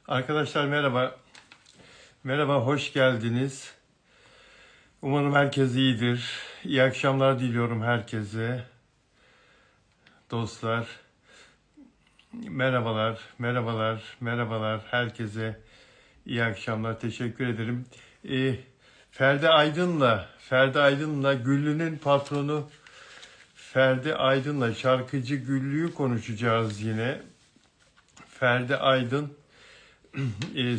Arkadaşlar merhaba. Merhaba, hoş geldiniz. Umarım herkes iyidir. İyi akşamlar diliyorum herkese. Dostlar, merhabalar, merhabalar, merhabalar herkese. İyi akşamlar, teşekkür ederim. Ferdi Aydın'la Güllü'nün patronu Ferdi Aydın'la şarkıcı Güllü'yü konuşacağız yine. Ferdi Aydın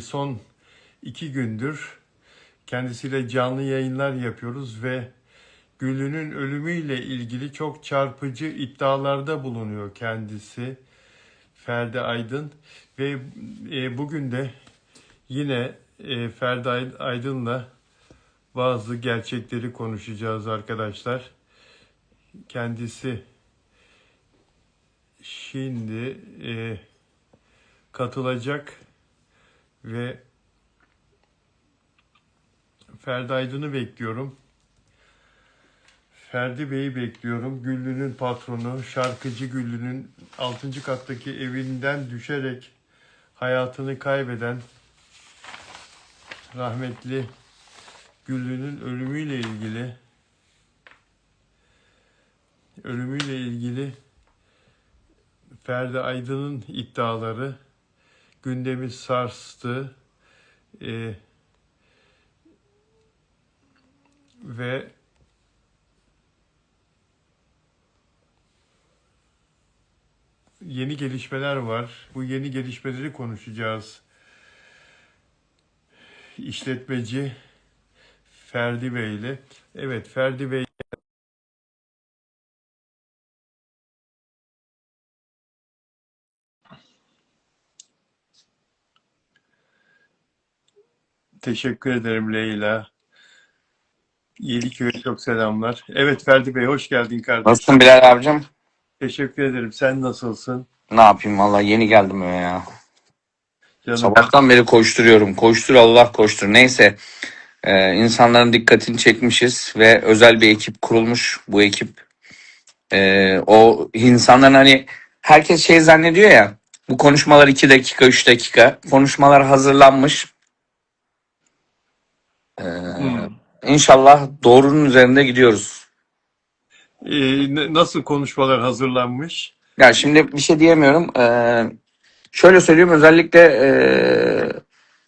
son 2 gündür kendisiyle canlı yayınlar yapıyoruz ve Güllü'nün ölümüyle ilgili çok çarpıcı iddialarda bulunuyor kendisi Ferdi Aydın ve bugün de yine Ferdi Aydın'la bazı gerçekleri konuşacağız arkadaşlar. Kendisi şimdi katılacak ve Ferdi Aydın'ı bekliyorum. Ferdi Bey'i bekliyorum. Güllü'nün patronu, şarkıcı Güllü'nün 6. kattaki evinden düşerek hayatını kaybeden rahmetli Güllü'nün ölümüyle ilgili Ferdi Aydın'ın iddiaları gündemi sarstı ve yeni gelişmeler var. Bu yeni gelişmeleri konuşacağız. İşletmeci Ferdi Bey ile. Evet, Ferdi Bey. Teşekkür ederim Leyla. Yeliköy'e çok selamlar. Evet Ferdi Bey, hoş geldin kardeşim. Nasılsın Bilal abicim? Teşekkür ederim. Sen nasılsın? Ne yapayım valla yeni geldim eve ya. Canım. Sabahtan beri koşturuyorum. Koştur Allah koştur. Neyse insanların dikkatini çekmişiz ve özel bir ekip kurulmuş. Bu ekip o insanların hani herkes şey zannediyor ya, bu konuşmalar 2 dakika 3 dakika konuşmalar hazırlanmış. İnşallah doğrunun üzerinde gidiyoruz. Nasıl konuşmalar hazırlanmış? Ya şimdi bir şey diyemiyorum. Şöyle söyleyeyim, özellikle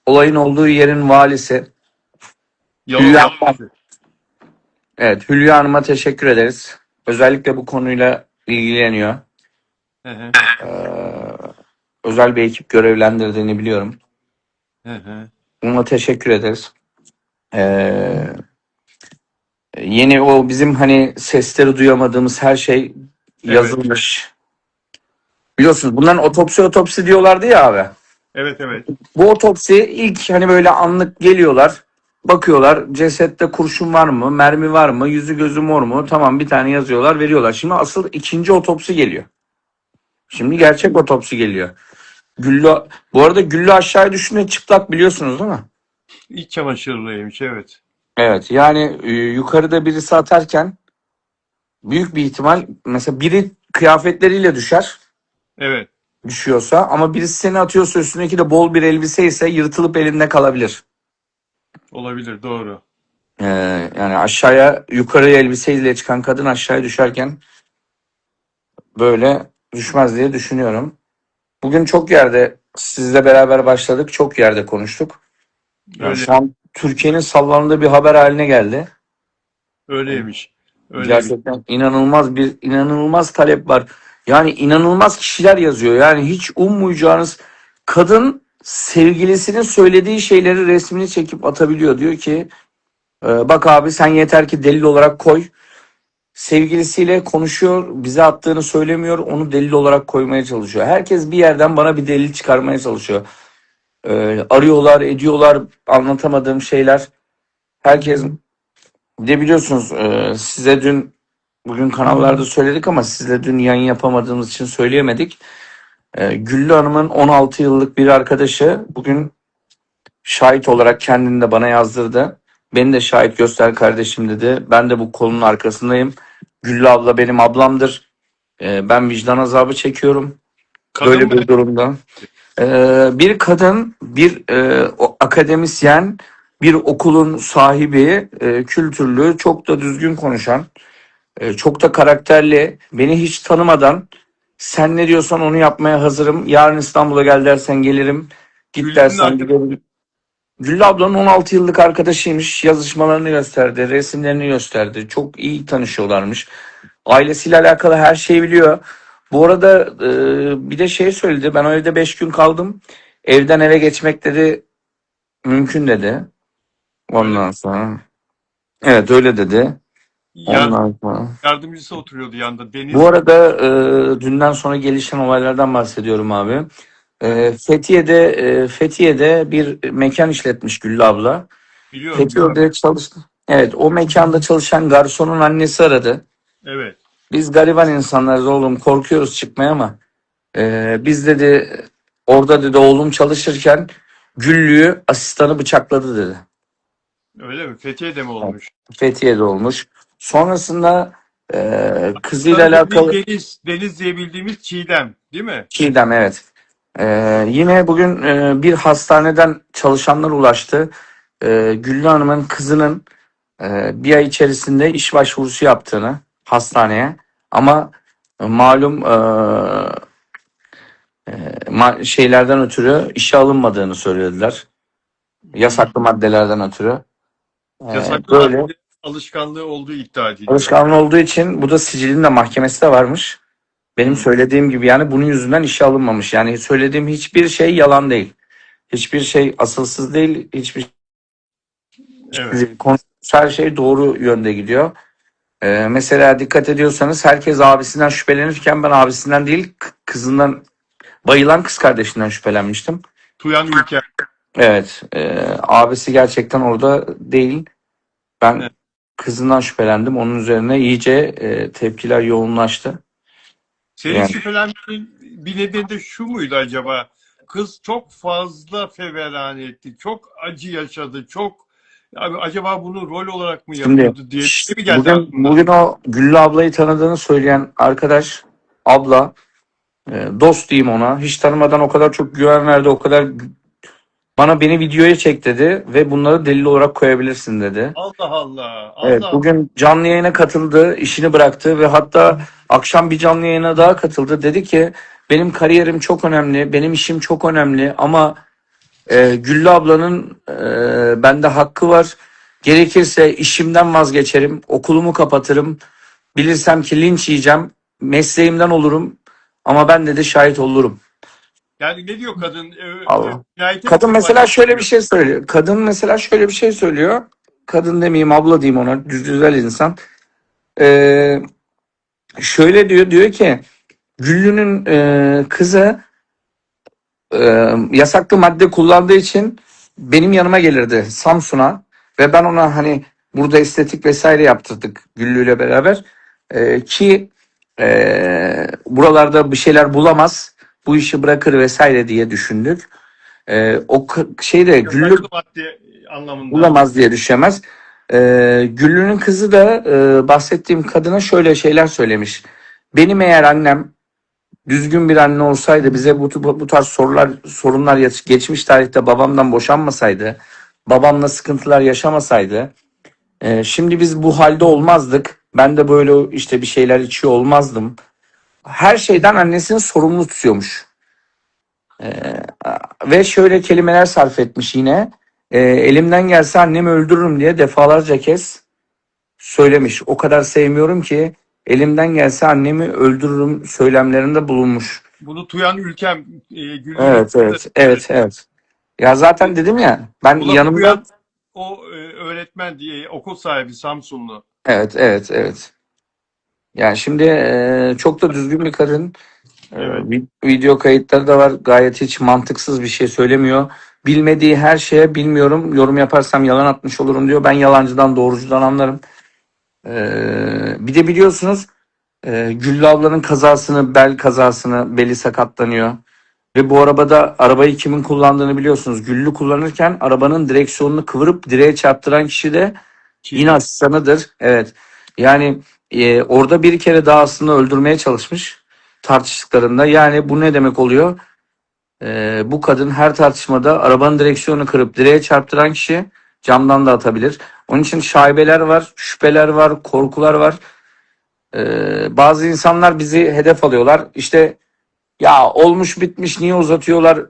olayın olduğu yerin valisi Hülya, evet, Hülya Hanım'a teşekkür ederiz. Özellikle bu konuyla ilgileniyor. Hı hı. Özel bir ekip görevlendirdiğini biliyorum. Hı hı. Buna teşekkür ederiz. Yeni o bizim hani sesleri duyamadığımız her şey yazılmış. Biliyorsunuz bunların otopsi diyorlardı ya abi. Evet. Bu otopsi ilk hani böyle anlık geliyorlar. Bakıyorlar cesette kurşun var mı, mermi var mı, yüzü gözü mor mu? Tamam, bir tane yazıyorlar, veriyorlar. Şimdi asıl ikinci otopsi geliyor. Şimdi gerçek otopsi geliyor. Bu arada Güllü aşağıya düşünce çıplak, biliyorsunuz değil mi? İç çamaşırlıymış, evet. Evet, yani yukarıda birisi atarken büyük bir ihtimal mesela biri kıyafetleriyle düşer. Evet. Düşüyorsa, ama birisi seni atıyorsa üstündeki de bol bir elbise ise yırtılıp elinde kalabilir. Olabilir, doğru. Yani aşağıya, yukarıya elbiseyle çıkan kadın aşağıya düşerken böyle düşmez diye düşünüyorum. Bugün çok yerde sizle beraber başladık. Çok yerde konuştuk. Yani Öyle. şu an Türkiye'nin sallandığı bir haber haline geldi. Öyleymiş. Gerçekten inanılmaz talep var. Yani inanılmaz kişiler yazıyor. Yani hiç ummayacağınız, kadın sevgilisinin söylediği şeyleri resmini çekip atabiliyor. Diyor ki bak abi, sen yeter ki delil olarak koy. Sevgilisiyle konuşuyor, bize attığını söylemiyor, onu delil olarak koymaya çalışıyor. Herkes bir yerden bana bir delil çıkarmaya çalışıyor. Arıyorlar, ediyorlar, anlatamadığım şeyler. Herkes de biliyorsunuz, size bugün kanallarda söyledik ama sizle dün yayın yapamadığımız için söyleyemedik. Güllü Hanım'ın 16 yıllık bir arkadaşı bugün şahit olarak kendini de bana yazdırdı. Beni de şahit göster kardeşim dedi. Ben de bu kolun arkasındayım. Güllü abla benim ablamdır. Ben vicdan azabı çekiyorum. Kadın Böyle mı? bir durumda. Bir kadın, bir akademisyen, bir okulun sahibi, kültürlü, çok da düzgün konuşan, çok da karakterli, beni hiç tanımadan sen ne diyorsan onu yapmaya hazırım. Yarın İstanbul'a gel dersen gelirim. Git Güllü'nün dersen giderim. Güllü ablanın 16 yıllık arkadaşıymış. Yazışmalarını gösterdi, resimlerini gösterdi. Çok iyi tanışıyorlarmış. Ailesiyle alakalı her şeyi biliyor. Bu arada bir de şey söyledi. Ben o evde 5 gün kaldım. Evden eve geçmek dedi mümkün dedi. öyle Ondan sonra. Evet öyle dedi. yar- Ondan sonra. yardımcısı oturuyordu yanında. Bu Deniz arada dünden sonra gelişen olaylardan bahsediyorum abi. Fethiye'de bir mekan işletmiş Güllü abla. biliyorum gördüm. Fethiye'de çalıştı. Evet, o mekanda çalışan garsonun annesi aradı. Evet. Biz gariban insanlarız oğlum, korkuyoruz çıkmaya ama biz dedi orada dedi oğlum çalışırken Güllü'yü asistanı bıçakladı dedi. Öyle mi? Fethiye'de mi olmuş? Fethiye'de olmuş. Sonrasında kızıyla Sana dediğin alakalı Deniz diye bildiğimiz Çiğdem, değil mi? Çiğdem, evet. Yine bugün bir hastaneden çalışanlar ulaştı. Güllü Hanım'ın kızının bir ay içerisinde iş başvurusu yaptığını hastaneye, ama malum şeylerden ötürü işe alınmadığını söylediler. Hmm. Yasaklı maddelerden ötürü. Yasaklı Böyle madde alışkanlığı olduğu iddia ediliyor. alışkanlığı olduğu için, bu da sicilin de mahkemesi de varmış. Benim Hmm. söylediğim gibi yani bunun yüzünden işe alınmamış. Yani söylediğim hiçbir şey yalan değil. Hiçbir şey asılsız değil. Evet. Her şey doğru yönde gidiyor. Mesela dikkat ediyorsanız herkes abisinden şüphelenirken ben abisinden değil kızından, bayılan kız kardeşinden şüphelenmiştim. Tuyan Ülker. Evet, abisi gerçekten orada değil. Ben Evet. kızından şüphelendim. Onun üzerine iyice tepkiler yoğunlaştı. Senin Yani şüphelenmenin bir nedeni de şu muydu acaba? Kız çok fazla feveran etti. Çok acı yaşadı. Çok abi acaba bunu rol olarak mı şimdi yapıyordu diye bir şey mi geldi aklına? bugün o Güllü ablayı tanıdığını söyleyen arkadaş, abla, dost diyeyim ona. Hiç tanımadan o kadar çok güven verdi, o kadar beni videoya çek dedi ve bunları delil olarak koyabilirsin dedi. Allah Allah. Evet, Allah. bugün canlı yayına katıldı, işini bıraktı ve hatta akşam bir canlı yayına daha katıldı. Dedi ki benim kariyerim çok önemli, benim işim çok önemli ama Güllü ablanın bende hakkı var. Gerekirse işimden vazgeçerim, okulumu kapatırım. Bilirsem ki linç yiyeceğim, mesleğimden olurum ama ben de şahit olurum. Yani ne diyor kadın? Allah. Cinayete mi Kadın mesela şöyle bir başlıyor? şey söylüyor. Kadın mesela şöyle bir şey söylüyor. Kadın demeyeyim, abla diyeyim ona. Güzel insan. Ee, Şöyle diyor ki Güllü'nün kızı yasaklı madde kullandığı için benim yanıma gelirdi Samsun'a ve ben ona hani burada estetik vesaire yaptırdık Güllü'yle beraber. Ki buralarda bir şeyler bulamaz, bu işi bırakır vesaire diye düşündük. Şeyde Güllü Yasaklı madde anlamında. bulamaz diye düşemez. Güllü'nün kızı da bahsettiğim kadına şöyle şeyler söylemiş. Benim eğer annem düzgün bir anne olsaydı, bize bu tarz sorunlar geçmiş tarihte babamdan boşanmasaydı, babamla sıkıntılar yaşamasaydı, şimdi biz bu halde olmazdık. Ben de böyle işte bir şeyler içiyor olmazdım. Her şeyden annesini sorumlu tutuyormuş. Ve şöyle kelimeler sarf etmiş yine. Elimden gelse annemi öldürürüm diye defalarca kez söylemiş. O kadar sevmiyorum ki elimden gelse annemi öldürürüm söylemlerinde bulunmuş. Bunu Tuyan Ülkem, Güllü'nün Evet, evet, evet, evet. Ya zaten dedim ya, ben bu lafı yanımda, duyan o öğretmen diye okul sahibi Samsunlu. evet, evet, evet. Yani şimdi çok da düzgün bir kadın. Evet. Video kayıtları da var. Gayet hiç mantıksız bir şey söylemiyor. Bilmediği her şeye bilmiyorum, yorum yaparsam yalan atmış olurum diyor. Ben yalancıdan doğrucudan anlarım. Bir de biliyorsunuz Güllü ablanın bel kazasını, beli sakatlanıyor. Ve bu arabada arabayı kimin kullandığını biliyorsunuz. Güllü kullanırken arabanın direksiyonunu kıvırıp direğe çarptıran kişi de yine Çiğdem. asistanıdır. Evet. Yani orada bir kere daha aslında öldürmeye çalışmış tartıştıklarında. Yani bu ne demek oluyor? Bu kadın her tartışmada arabanın direksiyonunu kırıp direğe çarptıran kişi camdan da atabilir. Onun için şaibeler var, şüpheler var, korkular var. Bazı insanlar bizi hedef alıyorlar. İşte ya olmuş bitmiş niye uzatıyorlar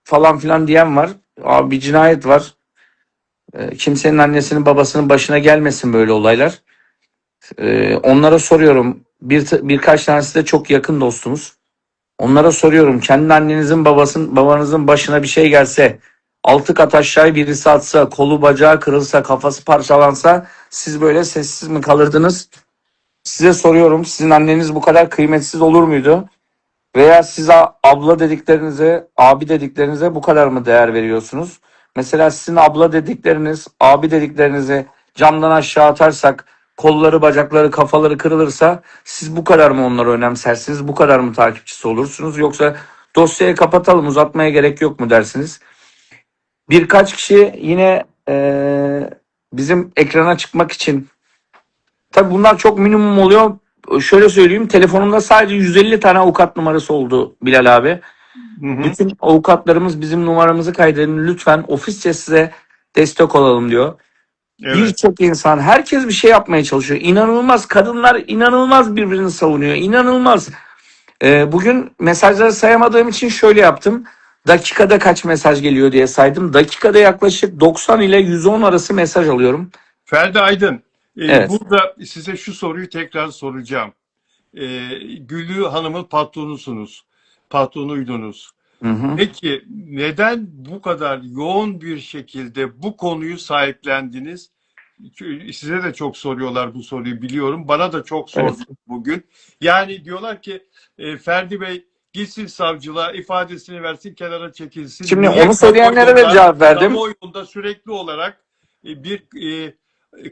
falan filan diyen var. Abi bir cinayet var. Kimsenin annesinin babasının başına gelmesin böyle olaylar. Onlara soruyorum. Birkaç tanesi de çok yakın dostumuz. Onlara soruyorum. Kendi annenizin babanızın başına bir şey gelse, 6 kat aşağıya birisi atsa, kolu bacağı kırılsa, kafası parçalansa siz böyle sessiz mi kalırdınız? Size soruyorum. Sizin anneniz bu kadar kıymetsiz olur muydu? Veya siz abla dediklerinize, abi dediklerinize bu kadar mı değer veriyorsunuz? Mesela sizin abla dedikleriniz, abi dediklerinizi camdan aşağı atarsak, kolları, bacakları, kafaları kırılırsa siz bu kadar mı onları önemsersiniz? Bu kadar mı takipçisi olursunuz? Yoksa dosyayı kapatalım, uzatmaya gerek yok mu dersiniz? Birkaç kişi yine bizim ekrana çıkmak için, tabii bunlar çok minimum oluyor. Şöyle söyleyeyim, telefonumda sadece 150 tane avukat numarası oldu Bilal abi. Hı hı. Bütün avukatlarımız bizim numaramızı kaydedin, lütfen ofisçe size destek olalım diyor. Evet. Birçok insan, herkes bir şey yapmaya çalışıyor. İnanılmaz, kadınlar inanılmaz birbirini savunuyor. İnanılmaz. Bugün mesajları sayamadığım için şöyle yaptım. Dakikada kaç mesaj geliyor diye saydım. Dakikada yaklaşık 90 ile 110 arası mesaj alıyorum. Ferdi Aydın, Evet. burada size şu soruyu tekrar soracağım. Güllü Hanım'ın patronusunuz, patronuydunuz. Hı hı. Peki neden bu kadar yoğun bir şekilde bu konuyu sahiplendiniz? Size de çok soruyorlar bu soruyu biliyorum. Bana da çok Evet. sordu bugün. Yani diyorlar ki Ferdi Bey gitsin savcılığa ifadesini versin kenara çekilsin. Şimdi Niye onu söyleyenlere de cevap verdim. kamuoyunda sürekli olarak bir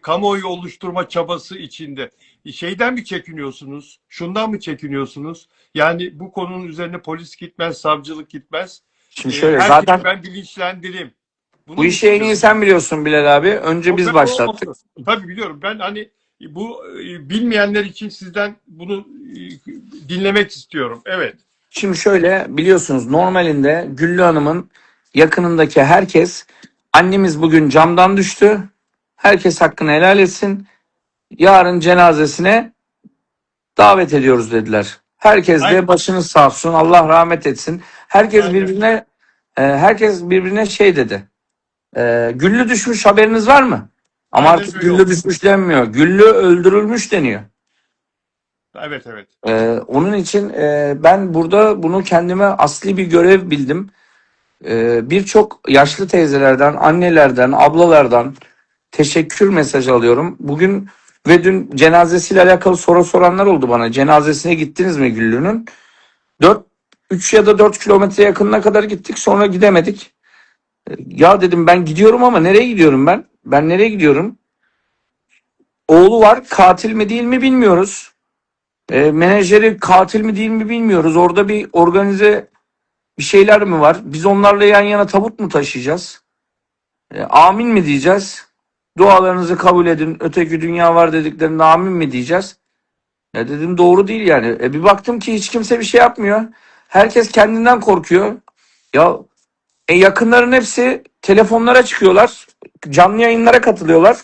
kamuoyu oluşturma çabası içinde şeyden mi çekiniyorsunuz? Şundan mı çekiniyorsunuz? Yani bu konunun üzerine polis gitmez, savcılık gitmez. Şimdi şöyle, Herkesi zaten ben bilinçlendireyim. Bunu bu mu işi en iyi sen biliyorsun Bilal abi. Önce biz başlattık. Tabii biliyorum. Ben hani bu bilmeyenler için sizden bunu dinlemek istiyorum. Evet. Şimdi şöyle, biliyorsunuz normalinde Güllü Hanım'ın yakınındaki herkes, annemiz bugün camdan düştü, herkes hakkını helal etsin, yarın cenazesine davet ediyoruz dediler. Herkes Aynen. de başınız sağ olsun, Allah rahmet etsin. Herkes Aynen. birbirine şey dedi. Güllü düşmüş, haberiniz var mı? Ama Aynen artık öyle Güllü oldu. düşmüş denmiyor. Güllü öldürülmüş deniyor. Evet, evet. Onun için ben burada bunu kendime asli bir görev bildim. Birçok yaşlı teyzelerden, annelerden, ablalardan teşekkür mesajı alıyorum. Bugün ve dün cenazesiyle alakalı soru soranlar oldu bana. Cenazesine gittiniz mi Güllü'nün? 3 ya da 4 kilometre yakınına kadar gittik, sonra gidemedik. Ya dedim, ben gidiyorum ama nereye gidiyorum ben? Ben nereye gidiyorum? Oğlu var, katil mi değil mi bilmiyoruz. Menajeri katil mi değil mi bilmiyoruz. Orada bir organize bir şeyler mi var? Biz onlarla yan yana tabut mu taşıyacağız? Amin mi diyeceğiz? Dualarınızı kabul edin, öteki dünya var dediklerinde amin mi diyeceğiz? Ya dedim, doğru değil yani. Bir baktım ki hiç kimse bir şey yapmıyor. Herkes kendinden korkuyor. Ya yakınların hepsi telefonlara çıkıyorlar. Canlı yayınlara katılıyorlar.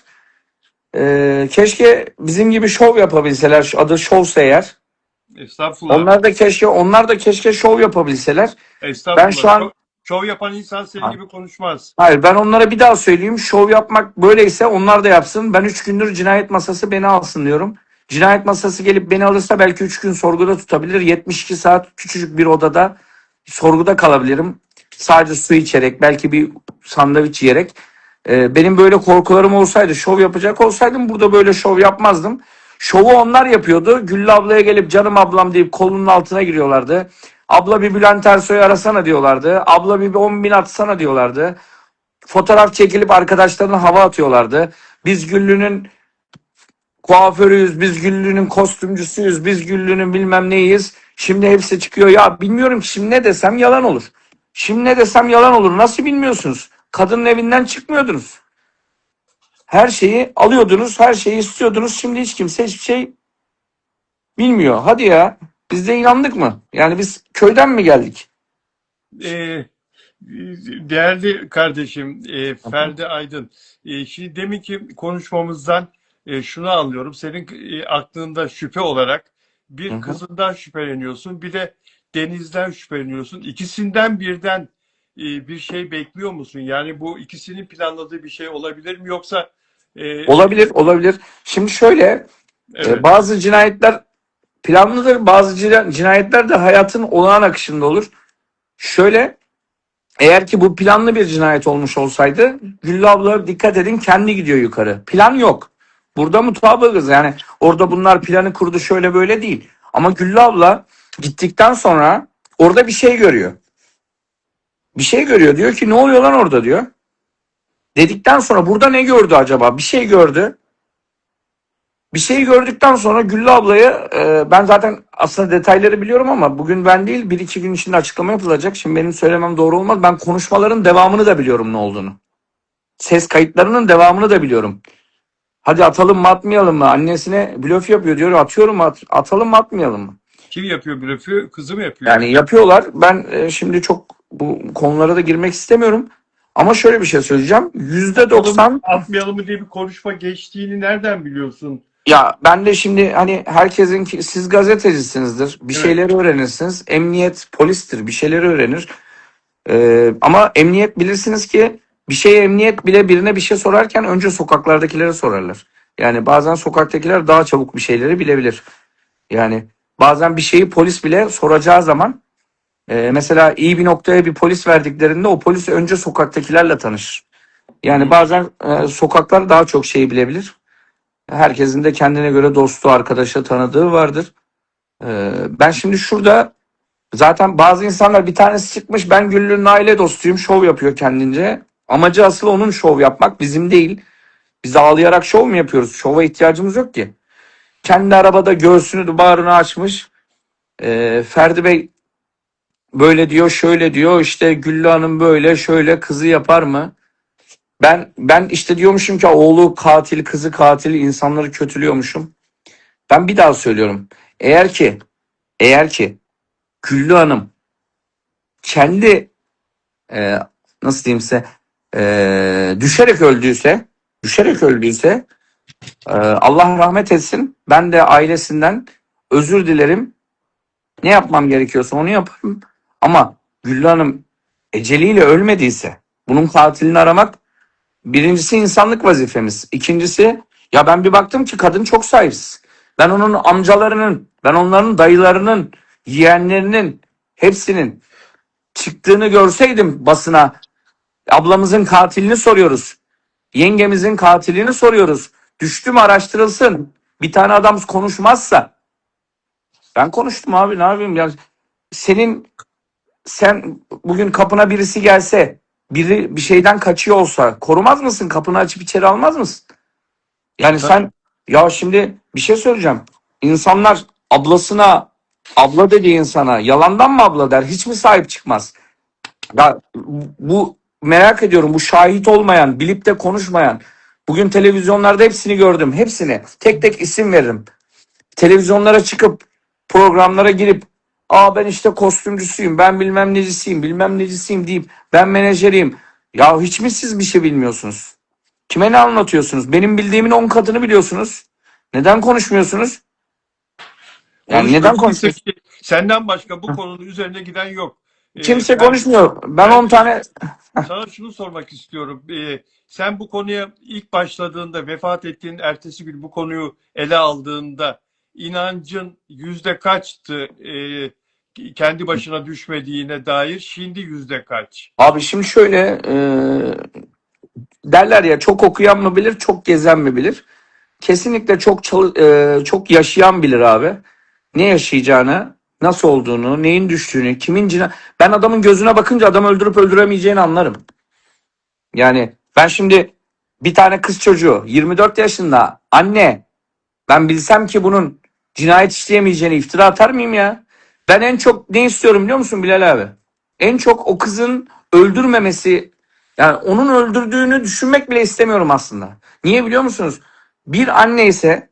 Keşke bizim gibi şov yapabilseler. Şu adı şovsa eğer. Estağfurullah. Onlar da keşke şov yapabilseler. Estağfurullah. Ben şu an Şov yapan insan senin gibi konuşmaz. Hayır, ben onlara bir daha söyleyeyim. Şov yapmak böyleyse onlar da yapsın. Ben 3 gündür cinayet masası beni alsın diyorum. Cinayet masası gelip beni alırsa belki 3 gün sorguda tutabilir. 72 saat küçücük bir odada sorguda kalabilirim. Sadece su içerek, belki bir sandviç yiyerek. Benim böyle korkularım olsaydı, şov yapacak olsaydım burada böyle şov yapmazdım. Şovu onlar yapıyordu. Güllü ablaya gelip canım ablam deyip kolunun altına giriyorlardı. Abla bir Bülent Ersoy'u arasana diyorlardı. Abla bir 10 bin atsana diyorlardı. Fotoğraf çekilip arkadaşlarına hava atıyorlardı. Biz Güllü'nün kuaförüyüz, biz Güllü'nün kostümcüsüyüz, biz Güllü'nün bilmem neyiz. Şimdi hepsi çıkıyor. Ya bilmiyorum ki, şimdi ne desem yalan olur. Şimdi ne desem yalan olur. Nasıl bilmiyorsunuz? Kadının evinden çıkmıyordunuz. Her şeyi alıyordunuz, her şeyi istiyordunuz. Şimdi hiç kimse hiçbir şey bilmiyor. Hadi ya. Biz de inandık mı? Yani biz köyden mi geldik? e, değerli kardeşim Aha. Ferdi Aydın, şimdi deminki konuşmamızdan şunu anlıyorum. Senin aklında şüphe olarak Hı bir hı. kızından şüpheleniyorsun, bir de Deniz'den şüpheleniyorsun. İkisinden birden bir şey bekliyor musun? Yani bu ikisinin planladığı bir şey olabilir mi? Yoksa e, Olabilir, olabilir. Şimdi şöyle, evet, bazı cinayetler planlıdır, bazı cinayetler de hayatın olağan akışında olur. Şöyle, eğer ki bu planlı bir cinayet olmuş olsaydı, Güllü abla dikkat edin kendi gidiyor yukarı. Plan yok. Burada mutabıkız yani orada bunlar planı kurdu şöyle böyle değil. Ama Güllü abla gittikten sonra orada bir şey görüyor. Bir şey görüyor diyor ki ne oluyor lan orada diyor. Dedikten sonra burada ne gördü acaba? Bir şey gördü. Bir şey gördükten sonra Güllü ablayı ben zaten aslında detayları biliyorum ama bugün ben değil bir iki gün içinde açıklama yapılacak. Şimdi benim söylemem doğru olmaz. Ben konuşmaların devamını da biliyorum ne olduğunu. Ses kayıtlarının devamını da biliyorum. Hadi atalım mı atmayalım mı? Annesine blöf yapıyor diyor. Atıyorum mu atalım mı atmayalım mı? kim yapıyor blöfü? Kızı mı yapıyor? Yani yapıyorlar. Ben şimdi çok bu konulara da girmek istemiyorum. Ama şöyle bir şey söyleyeceğim. Atalım mı, %90 atmayalım mı diye bir konuşma geçtiğini nereden biliyorsun? ya ben de şimdi hani herkesin siz gazetecisinizdir. Bir Evet. şeyleri öğrenirsiniz. Emniyet polistir. Bir şeyleri öğrenir. Ama emniyet bilirsiniz ki bir şey emniyet bile birine bir şey sorarken önce sokaklardakilere sorarlar. Yani bazen sokaktakiler daha çabuk bir şeyleri bilebilir. Yani bazen bir şeyi polis bile soracağı zaman mesela iyi bir noktaya bir polis verdiklerinde o polis önce sokaktakilerle tanışır. Yani Hı. bazen sokaklar daha çok şey bilebilir. Herkesin de kendine göre dostu, arkadaşı, tanıdığı vardır. Ben şimdi şurada zaten bazı insanlar bir tanesi çıkmış ben Güllü'nün aile dostuyum şov yapıyor kendince. Amacı asıl onun şov yapmak bizim değil. Biz ağlayarak şov mu yapıyoruz? Şova ihtiyacımız yok ki. Kendi arabada göğsünü bağrını açmış. Ferdi Bey böyle diyor şöyle diyor işte Güllü Hanım böyle şöyle kızı yapar mı? Ben işte diyormuşum ki oğlu katil kızı katil insanları kötülüyormuşum. Ben bir daha söylüyorum. Eğer ki Güllü Hanım kendi e, nasıl diyeyim size düşerek öldüyse Allah rahmet etsin. Ben de ailesinden özür dilerim. Ne yapmam gerekiyorsa onu yaparım. Ama Güllü Hanım eceliyle ölmediyse bunun katilini aramak birincisi insanlık vazifemiz. İkincisi ya ben bir baktım ki kadın çok sahipsiz. Ben onun amcalarının, ben onların dayılarının, yeğenlerinin hepsinin çıktığını görseydim basına ablamızın katilini soruyoruz. Yengemizin katilini soruyoruz. Düştü mü araştırılsın. Bir tane adam konuşmazsa ben konuştum abi ne yapayım ya sen bugün kapına birisi gelse biri bir şeyden kaçıyor olsa korumaz mısın? Kapını açıp içeri almaz mısın? Yani Tabii. sen ya şimdi bir şey söyleyeceğim. İnsanlar ablasına abla dediği insana yalandan mı abla der? Hiç mi sahip çıkmaz? Ya bu merak ediyorum bu şahit olmayan, bilip de konuşmayan. Bugün televizyonlarda hepsini gördüm. Hepsini. Tek tek isim veririm. Televizyonlara çıkıp programlara girip ben işte kostümcüsüyüm, ben bilmem necisiyim, bilmem necisiyim deyip ben menajeriyim. Ya hiç mi siz bir şey bilmiyorsunuz? Kime ne anlatıyorsunuz? Benim bildiğimin 10 katını biliyorsunuz. Neden konuşmuyorsunuz? Yani neden Konuşmuyoruz. Kimse konuşmuyorsunuz? senden başka bu konunun üzerine giden yok. Kimse Ferdi, konuşmuyor. Ben 10 Ferdi, tane sana şunu sormak istiyorum. Sen bu konuya ilk başladığında, vefat ettiğin ertesi gün bu konuyu ele aldığında inancın yüzde kaçtı? Kendi başına düşmediğine dair şimdi yüzde kaç? abi şimdi şöyle derler ya çok okuyan mı bilir, çok gezen mi bilir? Kesinlikle çok yaşayan bilir abi. Ne yaşayacağını, nasıl olduğunu, neyin düştüğünü, kimin ben adamın gözüne bakınca adamı öldürüp öldüremeyeceğini anlarım. Yani ben şimdi bir tane kız çocuğu 24 yaşında anne ben bilsem ki bunun cinayet işleyemeyeceğini iftira atar mıyım ya? Ben en çok ne istiyorum biliyor musun Bilal abi? En çok o kızın öldürmemesi yani onun öldürdüğünü düşünmek bile istemiyorum aslında. Niye biliyor musunuz? Bir anne ise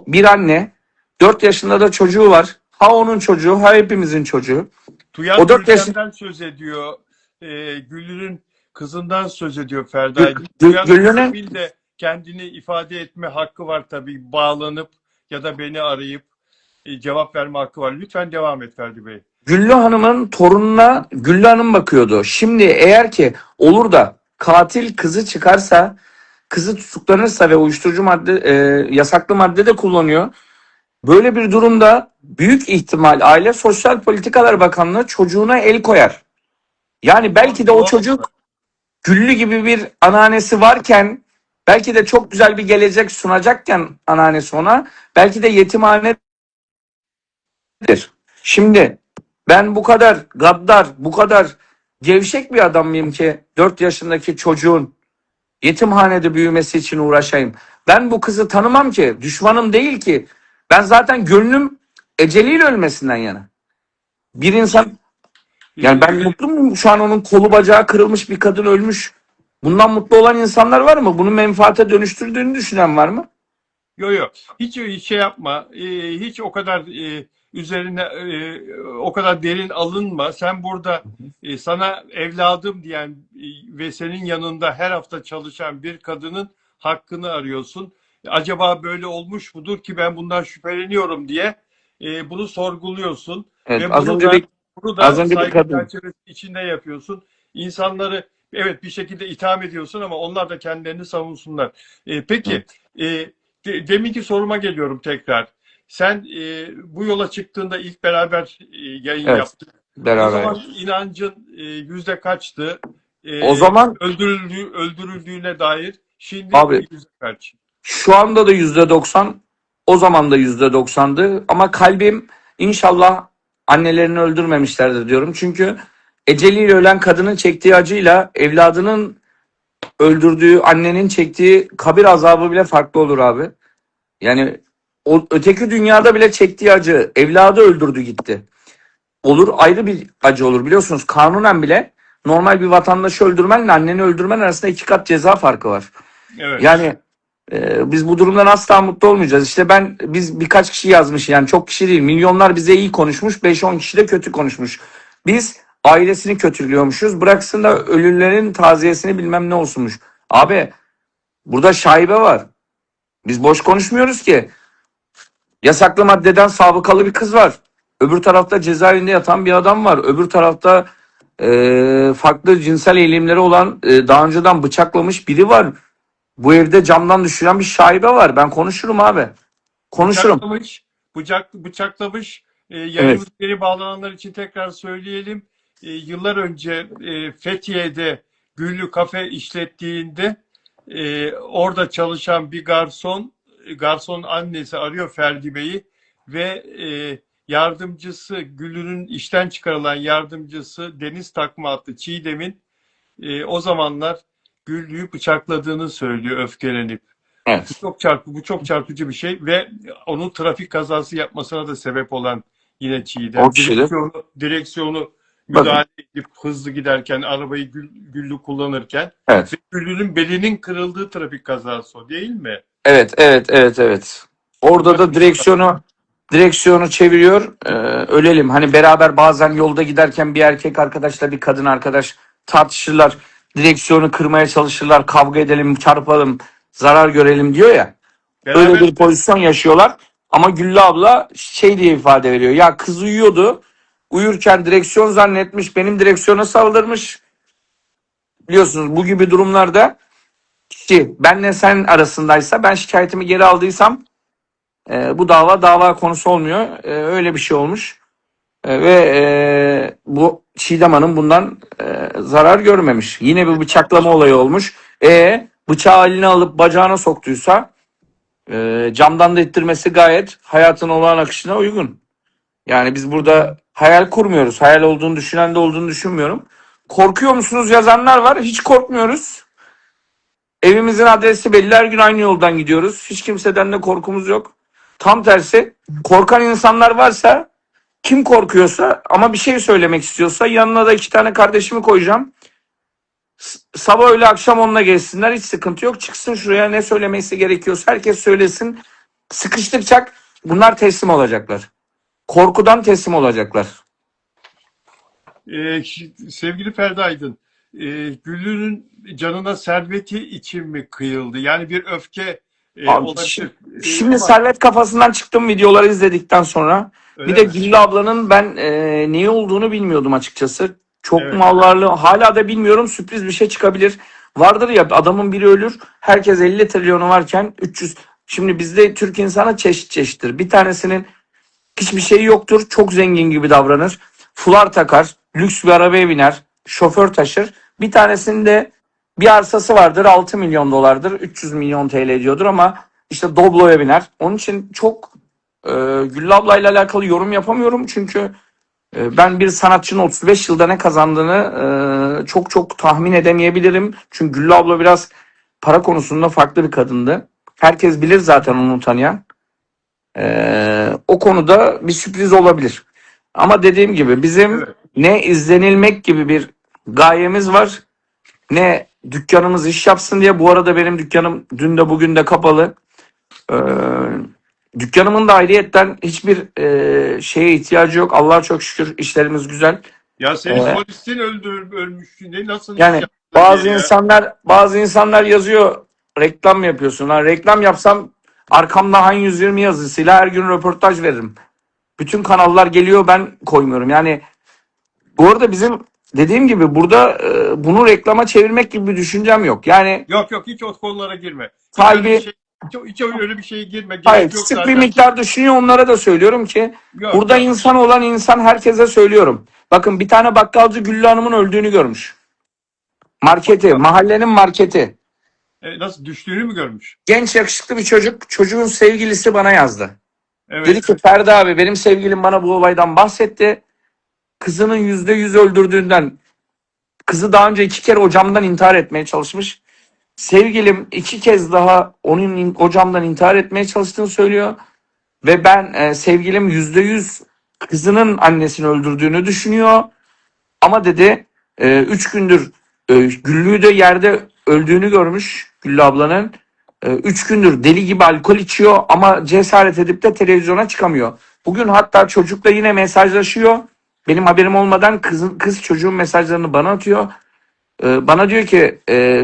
bir anne 4 yaşında da çocuğu var. Ha onun çocuğu ha hepimizin çocuğu. Tuyan 4 yaşında Gülşen'den söz ediyor. Güllü'nün kızından söz ediyor Ferdi Aydın. Tuyan Güllü'nün Gül'ün de kendini ifade etme hakkı var tabii. Bağlanıp ya da beni arayıp cevap verme hakkı var. Lütfen devam et Ferdi Bey. Güllü Hanım'ın torununa Güllü Hanım bakıyordu. Şimdi eğer ki olur da katil kızı çıkarsa, kızı tutuklanırsa ve uyuşturucu madde, yasaklı madde de kullanıyor. Böyle bir durumda büyük ihtimal Aile Sosyal Politikalar Bakanlığı çocuğuna el koyar. Yani belki de o Doğal çocuk olarak. Güllü gibi bir anneannesi varken, belki de çok güzel bir gelecek sunacakken anneannesi ona, belki de yetimhanedir. Şimdi ben bu kadar gaddar, bu kadar gevşek bir adam mıyım ki 4 yaşındaki çocuğun yetimhanede büyümesi için uğraşayım? Ben bu kızı tanımam ki, düşmanım değil ki. Ben zaten gönlüm eceliyle ölmesinden yana. Bir insan, yani ben mutlu muyum şu an onun kolu bacağı kırılmış bir kadın ölmüş. Bundan mutlu olan insanlar var mı? Bunu menfaate dönüştürdüğünü düşünen var mı? Yo yo. Hiç şey yapma. Hiç o kadar üzerine o kadar derin alınma. Sen burada sana evladım diyen ve senin yanında her hafta çalışan bir kadının hakkını arıyorsun. Acaba böyle olmuş mudur ki ben bundan şüpheleniyorum diye bunu sorguluyorsun Evet, ve bunu az da önce bir saygı kadın. çerçevesi içinde yapıyorsun. İnsanları evet bir şekilde itham ediyorsun ama onlar da kendilerini savunsunlar. Peki Evet, deminki soruma geliyorum tekrar. Sen bu yola çıktığında ilk beraber yayın evet, yaptık. O beraber zaman yaptık. inancın yüzde kaçtı? O zaman Öldürüldüğüne dair. Şimdi abi yüzde kaç? şu anda da %90, o zaman da %90'dı ama kalbim inşallah annelerini öldürmemişlerdir diyorum. Çünkü eceliyle ölen kadının çektiği acıyla evladının öldürdüğü annenin çektiği kabir azabı bile farklı olur abi. Yani o öteki dünyada bile çektiği acı, evladı öldürdü gitti. Olur, ayrı bir acı olur, biliyorsunuz kanunen bile normal bir vatandaşı öldürmenle anneni öldürmen arasında 2 kat ceza farkı var. Evet. Yani biz bu durumdan asla mutlu olmayacağız. İşte biz birkaç kişi yazmış, yani çok kişi değil, milyonlar bize iyi konuşmuş, 5-10 kişi de kötü konuşmuş. Biz ailesini kötülüyormuşuz, bıraksın da ölülerin taziyesini bilmem ne olsunmuş. Abi burada şaibe var. Biz boş konuşmuyoruz ki. Yasaklı maddeden sabıkalı bir kız var. Öbür tarafta cezaevinde yatan bir adam var. Öbür tarafta farklı cinsel eğilimleri olan, daha önceden bıçaklamış biri var. Bu evde camdan düşüren bir şaibe var. Ben konuşurum abi. Konuşurum. Bıçaklamış, bıçaklamış. Evet. Yayınımıza geri bağlananlar için tekrar söyleyelim. Yıllar önce Fethiye'de Güllü Kafe işlettiğinde orada çalışan bir garson annesi arıyor Ferdi Bey'i ve yardımcısı Güllü'nün işten çıkarılan yardımcısı Deniz Takma adlı Çiğdem'in o zamanlar Güllü'yü bıçakladığını söylüyor öfkelenip. Evet. Bu çok çarpıcı bir şey ve onun trafik kazası yapmasına da sebep olan yine O Çiğdem. kişi de. Direksiyonu Bakın. müdahale edip hızlı giderken, arabayı Güllü kullanırken ve Evet. Güllü'nün belinin kırıldığı trafik kazası o değil mi? Evet. Evet. Evet. Evet. Orada da direksiyonu çeviriyor. Ölelim. Hani beraber bazen yolda giderken bir erkek arkadaşla bir kadın arkadaş tartışırlar. Direksiyonu kırmaya çalışırlar. Kavga edelim, çarpalım, zarar görelim diyor ya. Öyle Beraber bir pozisyon yaşıyorlar. Ama Güllü abla şey diye ifade veriyor. Ya kız uyuyordu. Uyurken direksiyon zannetmiş. Benim direksiyona saldırmış. Biliyorsunuz bu gibi durumlarda kişi benle sen arasındaysa, ben şikayetimi geri aldıysam bu dava konusu olmuyor. Öyle bir şey olmuş. Ve bu Çiğdem Hanım bundan zarar görmemiş. Yine bir bıçaklama olayı olmuş. Bıçağı eline alıp bacağına soktuysa camdan da ittirmesi gayet hayatın olağan akışına uygun. Yani biz burada hayal kurmuyoruz. Hayal olduğunu düşünen de olduğunu düşünmüyorum. Korkuyor musunuz yazanlar var. Hiç korkmuyoruz. Evimizin adresi belli. Her gün aynı yoldan gidiyoruz. Hiç kimseden de korkumuz yok. Tam tersi, korkan insanlar varsa, kim korkuyorsa ama bir şey söylemek istiyorsa, yanına da 2 tane kardeşimi koyacağım. Sabah öğle akşam onunla geçsinler. Hiç sıkıntı yok. Çıksın şuraya, ne söylemesi gerekiyorsa herkes söylesin. Sıkıştıkça bunlar teslim olacaklar. Korkudan teslim olacaklar. Sevgili Ferdi Aydın, Güllü'nün canına serveti için mi kıyıldı? Yani bir öfke Abi, olabilir. şimdi Ama Servet kafasından çıktım videoları izledikten sonra. Bir öyle de mi? Güllü ablanın ben neyi olduğunu bilmiyordum açıkçası. Çok Evet. mallarlı, hala da bilmiyorum, sürpriz bir şey çıkabilir. Vardır ya, adamın biri ölür, herkes 50 trilyonu varken 300. Şimdi bizde Türk insanı çeşit çeşittir. Bir tanesinin hiçbir şeyi yoktur, çok zengin gibi davranır. Fular takar, lüks bir arabaya biner, şoför taşır. Bir tanesinin de bir arsası vardır, 6 milyon dolardır, 300 milyon TL ediyordur ama işte Doblo'ya biner. Onun için çok Güllü ablayla alakalı yorum yapamıyorum. Çünkü ben bir sanatçının 35 yılda ne kazandığını çok çok tahmin edemeyebilirim. Çünkü Güllü abla biraz para konusunda farklı bir kadındı. Herkes bilir zaten onu tanıyan. O konuda bir sürpriz olabilir. Ama dediğim gibi bizim Evet. ne izlenilmek gibi bir gayemiz var, ne dükkanımız iş yapsın diye. Bu arada benim dükkanım dün de bugün de kapalı. Ee, Dükkanımın da ayrıyetten hiçbir şeye ihtiyacı yok. Allah'a çok şükür işlerimiz güzel. Ya senin Ee, polisin ölmüş. Nasıl iş Yani yaptın bazı diye ya. insanlar yazıyor, reklam mı yapıyorsun? Lan reklam yapsam arkamda Han 120 yazısıyla her gün röportaj veririm. Bütün kanallar geliyor, ben koymuyorum. Yani bu arada bizim dediğim gibi burada bunu reklama çevirmek gibi bir düşüncem yok. Yani Yok yok, hiç o konulara girme. Hiç öyle bir sahibi, şey, hiç öyle bir şeye girme. hayır, Gerek yok küçük bir zaten. miktar düşünüyor, onlara da söylüyorum ki Yok burada yok. insan olan insan, herkese söylüyorum. Bakın, bir tane bakkalcı Güllü Hanım'ın öldüğünü görmüş. Marketi, mahallenin marketi. Nasıl düştüğünü mü görmüş? Genç yakışıklı bir çocuk, çocuğun sevgilisi bana yazdı. Dedi Evet. ki Ferdi abi, benim sevgilim bana bu olaydan bahsetti. Kızının %100 öldürdüğünden, kızı daha önce 2 kere ocağımdan intihar etmeye çalışmış. Sevgilim 2 kez daha onun ocağımdan intihar etmeye çalıştığını söylüyor. Ve ben sevgilim %100 kızının annesini öldürdüğünü düşünüyor. Ama dedi 3 gündür Güllü'yü de yerde öldüğünü görmüş, Güllü ablanın. 3 gündür deli gibi alkol içiyor ama cesaret edip de televizyona çıkamıyor. Bugün hatta çocukla yine mesajlaşıyor. Benim haberim olmadan kız çocuğun mesajlarını bana atıyor. Bana diyor ki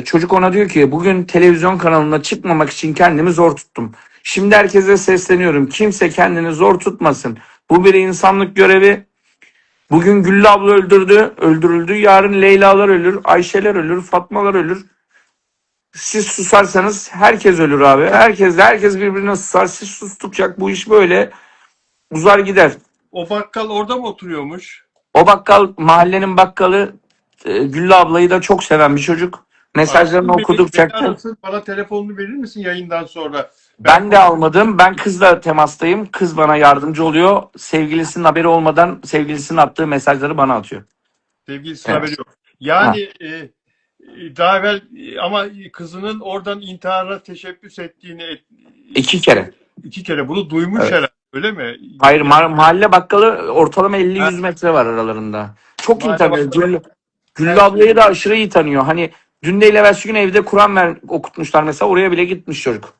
çocuk ona diyor ki bugün televizyon kanalına çıkmamak için kendimi zor tuttum. Şimdi herkese sesleniyorum. Kimse kendini zor tutmasın. Bu bir insanlık görevi. Bugün Güllü abla öldürüldü. Yarın Leyla'lar ölür, Ayşe'ler ölür, Fatma'lar ölür. Siz susarsanız herkes ölür abi. Herkes birbirine susar. Siz sustukça bu iş böyle uzar gider. O bakkal orada mı oturuyormuş? O bakkal mahallenin bakkalı, Güllü ablayı da çok seven bir çocuk. Mesajlarını Arasın beni okudukça arasın. Bana telefonunu verir misin yayından sonra? ben de almadım. Ben kızla temastayım. Kız bana yardımcı oluyor. Sevgilisinin haberi olmadan sevgilisinin attığı mesajları bana atıyor. Sevgilisinin haberi Evet. yok. Ha. Yani daha evvel ama kızının oradan intihara teşebbüs ettiğini 2 kere. 2 kere bunu duymuş Evet. herhalde, öyle mi? Hayır, Yani mahalle bakkalı ortalama ha, 50-100 metre var aralarında. Çok iyi mahalle tanıyor. bakkalı Güllü her ablayı şeyi. da aşırı iyi tanıyor. Hani dün değil evvelsi gün evde Kur'an okutmuşlar mesela, oraya bile gitmiş çocuk.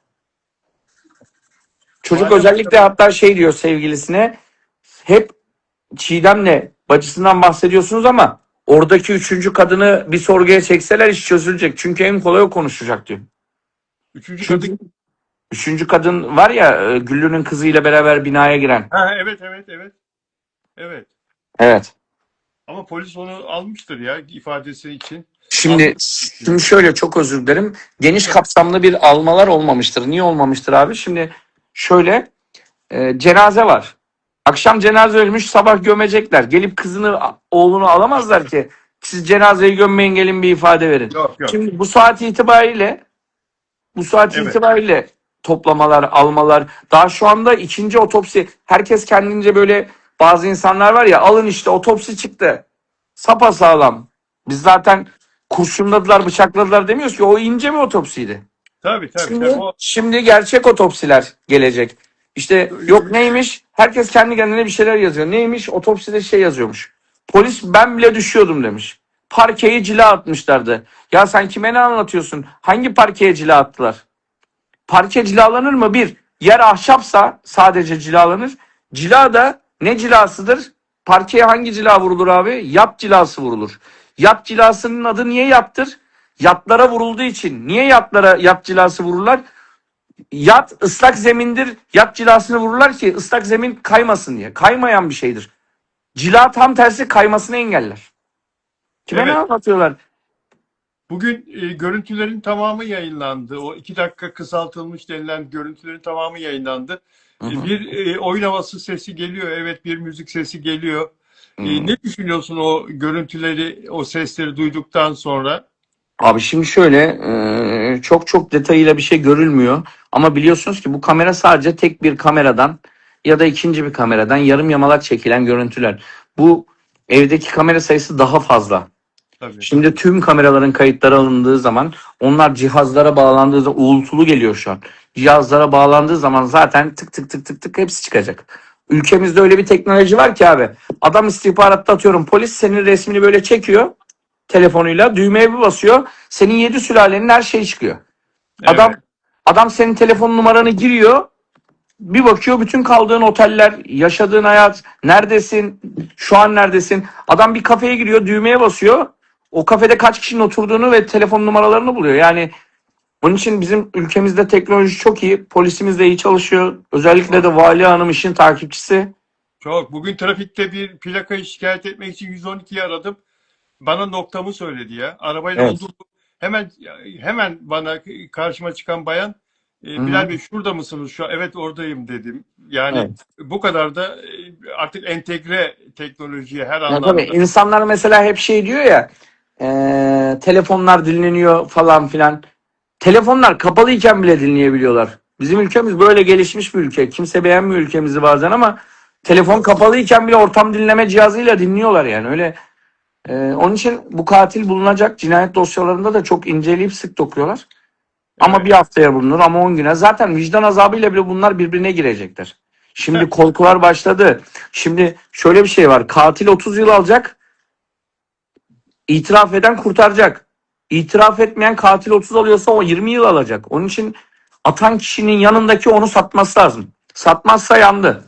Çocuk Mahalle özellikle bakkalı. hatta şey diyor sevgilisine, hep Çiğdem'le bacısından bahsediyorsunuz ama oradaki 3. kadını bir sorguya çekseler iş çözülecek. Çünkü en kolay o konuşacak diyor. Üçüncü kadın. Çünkü 3. kadın var ya, Güllü'nün kızıyla beraber binaya giren. Ha, evet evet evet. Evet. Evet. Ama polis onu almıştır ya ifadesi için. Şimdi, Almış şimdi düşünüyorum. şöyle, çok özür dilerim. Geniş Tabii. kapsamlı bir almalar olmamıştır. Niye olmamıştır abi? Şimdi şöyle, cenaze var. Akşam cenaze ölmüş, sabah gömecekler. Gelip kızını, oğlunu alamazlar ki. Siz cenazeyi gömmeyin, gelin bir ifade verin. Yok yok. Şimdi bu saat Evet. itibariyle toplamalar, almalar. Daha şu anda ikinci otopsi. Herkes kendince böyle, bazı insanlar var ya, alın işte otopsi çıktı. Sapasağlam. Biz zaten kurşunladılar, bıçakladılar demiyoruz ki, o ince bir otopsiydi. Tabii tabii tabii. Şimdi gerçek otopsiler gelecek. İşte yok neymiş? Herkes kendi kendine bir şeyler yazıyor. Neymiş? Otopside şey yazıyormuş. Polis ben bile düşüyordum demiş. Parkeyi cila atmışlardı. Ya sen kime ne anlatıyorsun? Hangi parkeye cila attılar? Parke cilalanır mı? Bir, yer ahşapsa sadece cilalanır. Cila da ne cilasıdır? parkeye hangi cila vurulur abi? Yat cilası vurulur. Yat cilasının adı niye yattır? Yatlara vurulduğu için. Niye yatlara yat cilası vururlar? Yat ıslak zemindir. Yat cilasını vururlar ki ıslak zemin kaymasın diye. Kaymayan bir şeydir. Cila tam tersi kaymasını engeller. Kime ne Evet. anlatıyorlar? Bugün görüntülerin tamamı yayınlandı. O 2 dakika kısaltılmış denilen görüntülerin tamamı yayınlandı. Hı hı. Bir oyun havası sesi geliyor. Evet, bir müzik sesi geliyor. Hı. Ne düşünüyorsun o görüntüleri, o sesleri duyduktan sonra? Abi şimdi şöyle çok çok detayıyla bir şey görülmüyor. Ama biliyorsunuz ki bu kamera sadece tek bir kameradan ya da ikinci bir kameradan yarım yamalak çekilen görüntüler. Bu evdeki kamera sayısı daha fazla. Tabii. Şimdi tüm kameraların kayıtları alındığı zaman onlar cihazlara bağlandığı zaman uğultulu geliyor şu an. Cihazlara bağlandığı zaman zaten tık tık tık tık tık hepsi çıkacak. Ülkemizde öyle bir teknoloji var ki abi. Adam istihbaratta atıyorum polis senin resmini böyle çekiyor telefonuyla düğmeye bir basıyor. Senin 7 sülalenin her şeyi çıkıyor. Adam Evet. adam senin telefon numaranı giriyor. Bir bakıyor bütün kaldığın oteller, yaşadığın hayat, neredesin, şu an neredesin? Adam bir kafeye giriyor, düğmeye basıyor. O kafede kaç kişinin oturduğunu ve telefon numaralarını buluyor. Yani bunun için bizim ülkemizde teknoloji çok iyi. Polisimiz de iyi çalışıyor. Özellikle de Vali Hanım işin takipçisi. Çok. Bugün trafikte bir plakayı şikayet etmek için 112'yi aradım. Bana noktamı söyledi ya. Arabayla Evet. olduğumu hemen bana karşıma çıkan bayan, Hı hı. Bilal Bey şurada mısınız şu an? Evet, oradayım dedim. Yani Evet. bu kadar da artık entegre teknolojiye her Ya tabii anlamda. insanlar mesela hep şey diyor ya telefonlar dinleniyor falan filan. Telefonlar kapalıyken bile dinleyebiliyorlar. Bizim ülkemiz böyle gelişmiş bir ülke. Kimse beğenmiyor ülkemizi bazen ama telefon kapalıyken bile ortam dinleme cihazıyla dinliyorlar yani. Öyle onun için bu katil bulunacak cinayet dosyalarında da çok inceleyip sık dokuyorlar. Ama bir Evet. haftaya bulunur ama 10 güne. Zaten vicdan azabıyla bile bunlar birbirine girecekler. Şimdi korkular başladı. Şimdi şöyle bir şey var. Katil 30 yıl alacak. İtiraf eden kurtaracak. İtiraf etmeyen katil 30 alıyorsa o 20 yıl alacak. Onun için atan kişinin yanındaki onu satması lazım. Satmazsa yandı.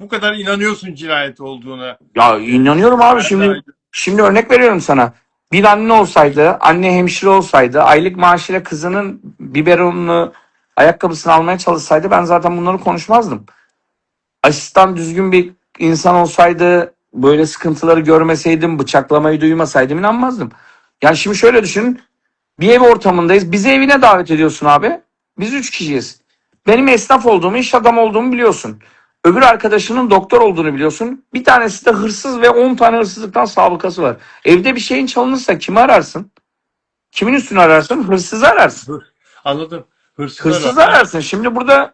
Bu kadar inanıyorsun cinayet olduğuna. Ya E, inanıyorum abi ben de şimdi örnek veriyorum sana. Bir anne olsaydı, anne hemşire olsaydı, aylık maaşıyla kızının biberonunu, ayakkabısını almaya çalışsaydı ben zaten bunları konuşmazdım. Asistan düzgün bir insan olsaydı, böyle sıkıntıları görmeseydim, bıçaklamayı duymasaydım inanmazdım. Yani şimdi şöyle düşün. Bir ev ortamındayız. Bizi evine davet ediyorsun abi. Biz 3 kişiyiz. Benim esnaf olduğumu, iş adamı olduğumu biliyorsun. Öbür arkadaşının doktor olduğunu biliyorsun. Bir tanesi de hırsız ve 10 tane hırsızlıktan sabıkası var. Evde bir şeyin çalınırsa kimi ararsın? Kimin üstünü ararsın? Hırsızı ararsın. anladım. Hırsızlar var. Hırsızı ararsın. Şimdi burada Evet.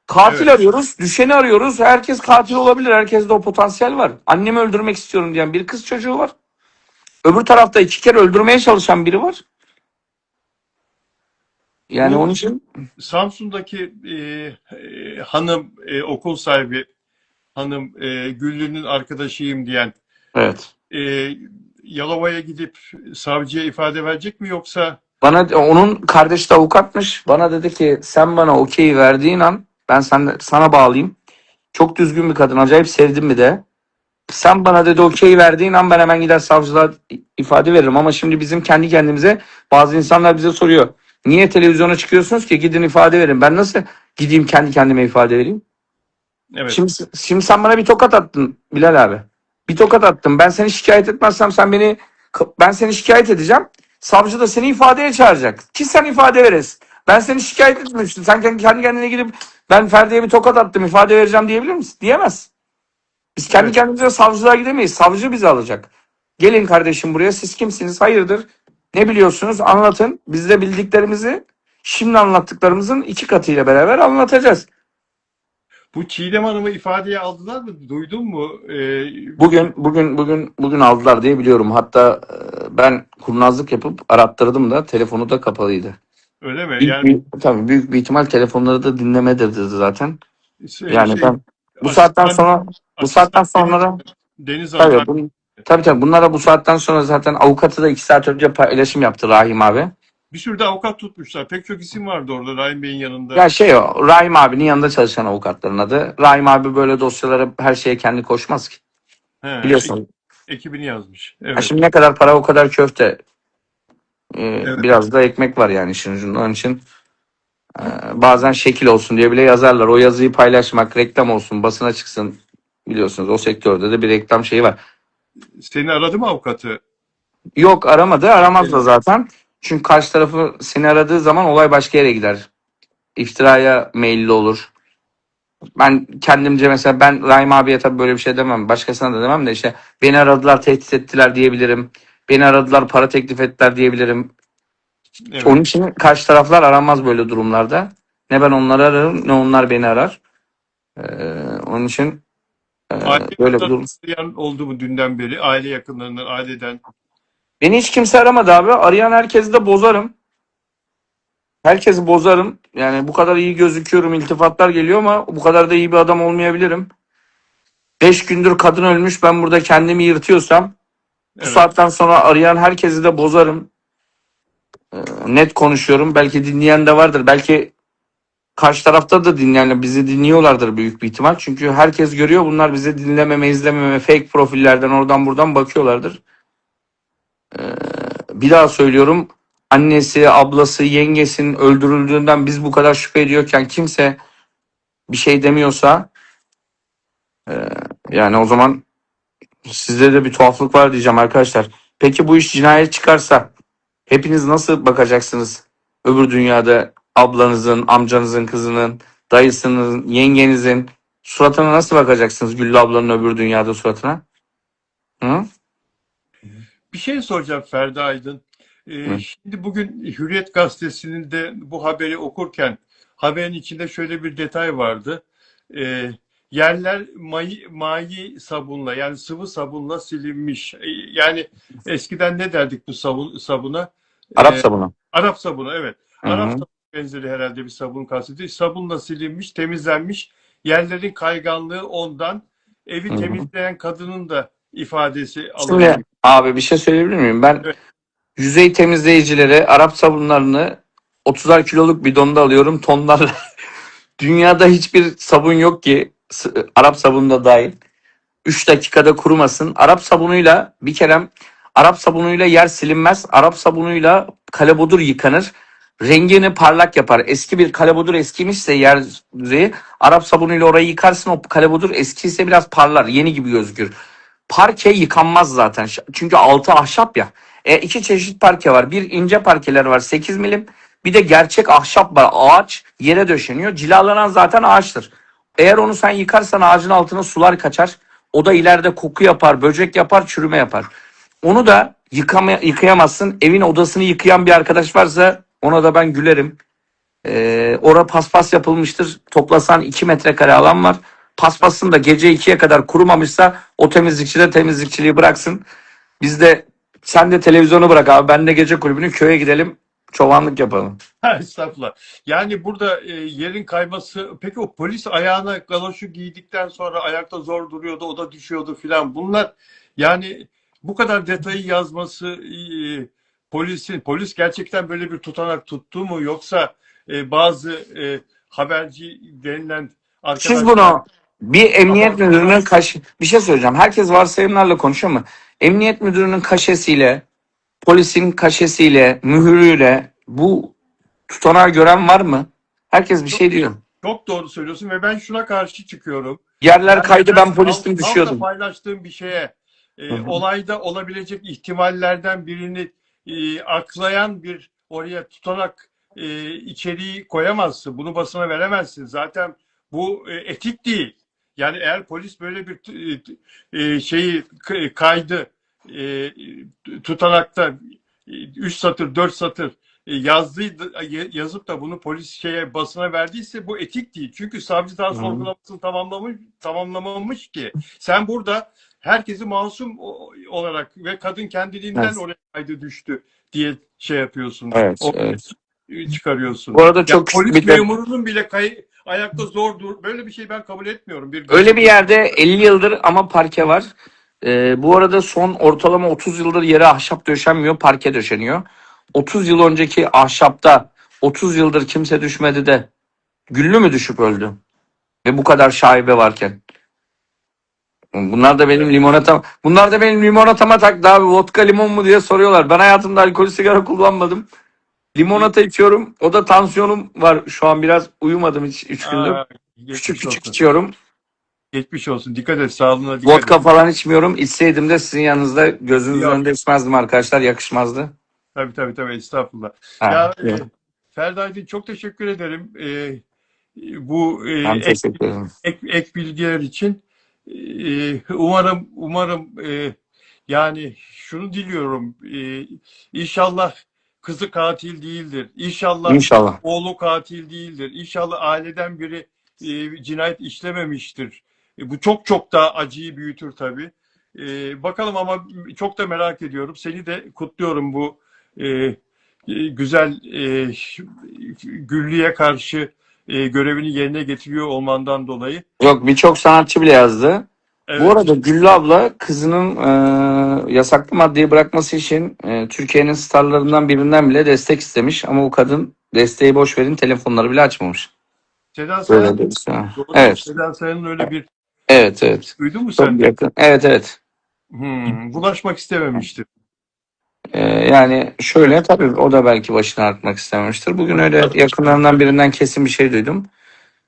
katil arıyoruz, düşeni arıyoruz. Herkes katil olabilir. Herkeste o potansiyel var. Annemi öldürmek istiyorum diyen bir kız çocuğu var. Öbür tarafta 2 kere öldürmeye çalışan biri var. Yani Bu onun için Samsun'daki hanım, okul sahibi hanım, Güllü'nün arkadaşıyım diyen, evet. e, Yalova'ya gidip savcıya ifade verecek mi, yoksa? Bana onun kardeşi de avukatmış. Bana dedi ki sen bana okey verdiğin an ben sana bağlayayım. Çok düzgün bir kadın. Acayip sevdim bir de. Sen bana dedi okey verdiğin an ben hemen gider savcılığa ifade veririm. Ama şimdi bizim kendi kendimize bazı insanlar bize soruyor. Niye televizyona çıkıyorsunuz ki? Gidin ifade verin. Ben nasıl gideyim kendi kendime ifade vereyim? Evet. Şimdi sen bana bir tokat attın Bilal abi. Bir tokat attın. Ben seni şikayet etmezsem ben seni şikayet edeceğim. Savcı da seni ifadeye çağıracak. Ki sen ifade veresin. Ben seni şikayet etmemiştim. Sen kendi kendine gidip ben Ferdi'ye bir tokat attım ifade vereceğim diyebilir misin? Diyemez. Biz kendi Evet. kendimize savcılığa gidemeyiz. Savcı bizi alacak. Gelin kardeşim buraya siz kimsiniz? Hayırdır? Ne biliyorsunuz? Anlatın. Biz de bildiklerimizi şimdi anlattıklarımızın 2 katıyla beraber anlatacağız. Bu Çiğdem Hanım'ı ifadeye aldılar mı? Duydun mu? Bugün aldılar diye biliyorum. Hatta ben kurnazlık yapıp arattırdım da telefonu da kapalıydı. Öyle mi? Yani Tabii büyük bir ihtimal telefonları da dinlemedir dedi zaten. Yani şey, ben bu saatten asistan sonra bu saatten asistan sonra da Deniz Hanım. tabii tabii bunlara bu saatten sonra zaten avukatı da 2 saat önce paylaşım yaptı Rahim abi. Bir sürü de avukat tutmuşlar. Pek çok isim vardı orada Rahim Bey'in yanında. Ya o Rahim abinin yanında çalışan avukatların adı. Rahim abi böyle dosyalara her şeye kendi koşmaz ki. He, Biliyorsun. ekibini yazmış. Ha, Evet. şimdi ne kadar para o kadar köfte. Evet. Biraz da ekmek var yani işin ucunda. Onun için bazen şekil olsun diye bile yazarlar. O yazıyı paylaşmak, reklam olsun, basına çıksın. Biliyorsunuz o sektörde de bir reklam şeyi var. Seni aradı mı avukatı? Yok, aramadı, aramaz da Evet. zaten. Çünkü karşı tarafı seni aradığı zaman olay başka yere gider. İftiraya meyilli olur. Ben kendimce mesela ben Rahim abiye tabii böyle bir şey demem. Başkasına da demem de işte beni aradılar, tehdit ettiler diyebilirim. Beni aradılar, para teklif ettiler diyebilirim. Evet. Onun için karşı taraflar aranmaz böyle durumlarda. Ne ben onları ararım ne onlar beni arar. Onun için Aile böyle bir durum. yakınlarından oldu mu dünden beri? Aile yakınlarından, aileden. Beni hiç kimse aramadı abi. Arayan herkesi de bozarım. Herkesi bozarım. Yani bu kadar iyi gözüküyorum, iltifatlar geliyor ama bu kadar da iyi bir adam olmayabilirim. 5 gündür kadın ölmüş, ben burada kendimi yırtıyorsam bu Evet. saatten sonra arayan herkesi de bozarım. Net konuşuyorum. Belki dinleyen de vardır. Belki karşı tarafta da dinleyenler bizi dinliyorlardır büyük bir ihtimal. Çünkü herkes görüyor, bunlar bizi dinlememe, izlememe, fake profillerden oradan buradan bakıyorlardır. Bir daha söylüyorum. Annesi, ablası, yengesinin öldürüldüğünden biz bu kadar şüphe ediyorken kimse bir şey demiyorsa yani o zaman sizde de bir tuhaflık var diyeceğim arkadaşlar. Peki bu iş cinayet çıkarsa hepiniz nasıl bakacaksınız? Öbür dünyada ablanızın, amcanızın kızının, dayısının, yengenizin suratına nasıl bakacaksınız? Güllü ablanın öbür dünyada suratına. Hı? Bir şey soracağım Ferdi Aydın. Hı. Şimdi bugün Hürriyet Gazetesi'nin de bu haberi okurken haberin içinde şöyle bir detay vardı. Yerler mayi sabunla yani sıvı sabunla silinmiş. Yani eskiden ne derdik bu sabuna? Arap Ee, sabunu. Arap sabunu, evet. Hı Arap hı. sabunu benzeri herhalde bir sabun kastediyor. Sabunla silinmiş, temizlenmiş. Yerlerin kayganlığı ondan. Evi Hı hı. temizleyen kadının da ifadesi Şimdi alınmış. abi bir şey söyleyebilir miyim? Ben Evet. yüzey temizleyicileri, Arap sabunlarını 30'ar kiloluk bidonda alıyorum tonlarla. Dünyada hiçbir sabun yok ki Arap sabunu da dahil 3 dakikada kurumasın. Arap sabunuyla bir kere Arap sabunuyla yer silinmez. Arap sabunuyla kalebodur yıkanır. Rengini parlak yapar. Eski bir kalebodur eskimişse yer yüzeyi Arap sabunuyla orayı yıkarsın, o kalebodur eskiyse biraz parlar. Yeni gibi gözükür. Parke yıkanmaz zaten. Çünkü altı ahşap ya. İki çeşit parke var. Bir ince parkeler var 8 milim. Bir de gerçek ahşap var. Ağaç yere döşeniyor. Cilalanan zaten ağaçtır. Eğer onu sen yıkarsan ağacın altına sular kaçar. O da ileride koku yapar, böcek yapar, çürüme yapar. Onu da yıkayamazsın. Evin odasını yıkayan bir arkadaş varsa ona da ben gülerim. Ora paspas yapılmıştır. Toplasan 2 metrekare alan var. Paspasın da gece 2'ye kadar kurumamışsa o temizlikçi de temizlikçiliği bıraksın. Biz de sen de televizyonu bırak abi. Ben de gece kulübünü, köye gidelim. Çobanlık yapalım. Ha, estağfurullah. Yani burada yerin kayması, peki o polis ayağına galoşu giydikten sonra ayakta zor duruyordu, o da düşüyordu filan. Bunlar yani bu kadar detayı yazması polis gerçekten böyle bir tutanak tuttu mu yoksa bazı haberci denilen Siz arkadaşlar bunu bir emniyet abarttılar. müdürünün bir şey söyleyeceğim. Herkes varsayımlarla konuşuyor mu? Emniyet müdürünün kaşesiyle, polisin kaşesiyle, mühürüyle bu tutanağı gören var mı? Herkes bir Çok, şey diyor. çok doğru söylüyorsun ve ben şuna karşı çıkıyorum. Yerler Yani kaydı, ben ben polistim, halkla düşüyordum. paylaştığım bir şeye Hı hı. olayda olabilecek ihtimallerden birini aklayan bir oraya tutanak içeriği koyamazsın. Bunu basına veremezsin. Zaten bu etik değil. Yani eğer polis böyle bir şeyi kaydı e, tutanakta 3 satır 4 satır yazıp da bunu polis basına verdiyse bu etik değil. Çünkü savcı daha Hı hı. sorgulamasını tamamlamamış ki. Sen burada herkesi masum olarak ve kadın kendiliğinden Evet. oraya kaydı düştü diye şey yapıyorsun. Evet, O evet. çıkarıyorsun. Bu arada Ya çok küçük polis bir de memurunun bile ayakta zor dur. Böyle bir şey ben kabul etmiyorum. Bir öyle bir gazeteci. yerde 50 yıldır ama parke var. Bu arada son ortalama 30 yıldır yere ahşap döşenmiyor, parke döşeniyor. 30 yıl önceki ahşapta 30 yıldır kimse düşmedi de Güllü mü düşüp öldü? Ve bu kadar şaibe varken. Bunlar da benim limonatam. Bunlar da benim limonatama taktı abi. Vodka limon mu diye soruyorlar. Ben hayatımda alkol sigara kullanmadım. Limonata içiyorum. O da tansiyonum var. Şu an biraz uyumadım hiç 3 gündür. Aa, Küçük geçmiş küçük olsun. içiyorum. Geçmiş olsun. Dikkat et. Sağlığına dikkat Vodka et. falan içmiyorum. İçseydim de sizin yanınızda gözünüzün Yok. önünde içmezdim arkadaşlar. Yakışmazdı. Tabii. Estağfurullah. Ha, Ya yok. Ferdi Aydın, çok teşekkür ederim. Bu Ben teşekkür ederim. ek bilgiler için. Umarım yani şunu diliyorum. İnşallah kızı katil değildir. İnşallah İnşallah. oğlu katil değildir. İnşallah aileden biri cinayet işlememiştir. Bu çok daha acıyı büyütür tabii. Bakalım, ama çok da merak ediyorum. Seni de kutluyorum bu güzel Güllü'ye karşı görevini yerine getiriyor olmandan dolayı. Yok, birçok sanatçı bile yazdı. Bu Evet, arada Güllü abla kızının yasaklı maddeyi bırakması için Türkiye'nin starlarından birinden bile destek istemiş. Ama o kadın desteği boş verin telefonları bile açmamış. Seda Böyle Sayan, demiş. doğru mu? Evet. Seda Sayan'ın öyle bir, Evet. duydun mu Çok sen de? yakın. Evet. Bulaşmak istememiştir. Yani şöyle tabii o da belki başını ağrıtmak istememiştir. Bugün öyle yakınlarından birinden kesin bir şey duydum.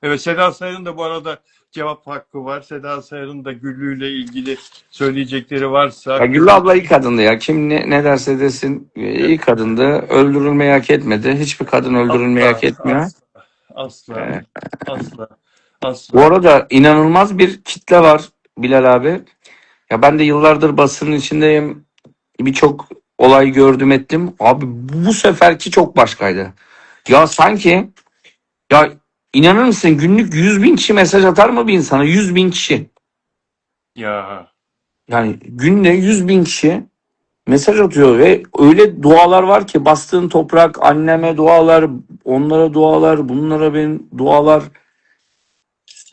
Evet, Seda Sayan'ın da bu arada cevap hakkı var. Seda Sayan'ın da Güllü ile ilgili söyleyecekleri varsa. Ya Güllü abla iyi kadındı ya. Kim ne derse desin iyi kadındı. Öldürülmeyi hak etmedi. Hiçbir kadın öldürülmeyi hak etmiyor. Asla, Ee, asla, Bu asla. arada inanılmaz bir kitle var Bilal abi. Ya ben de yıllardır basının içindeyim. Birçok olay gördüm ettim. Abi bu seferki çok başkaydı. Ya sanki ya inanır mısın günlük 100.000 kişi mesaj atar mı bir insana? 100.000 kişi. Ya, Yani günde 100.000 kişi mesaj atıyor ve öyle dualar var ki bastığın toprak, anneme dualar, onlara dualar, bunlara benim dualar.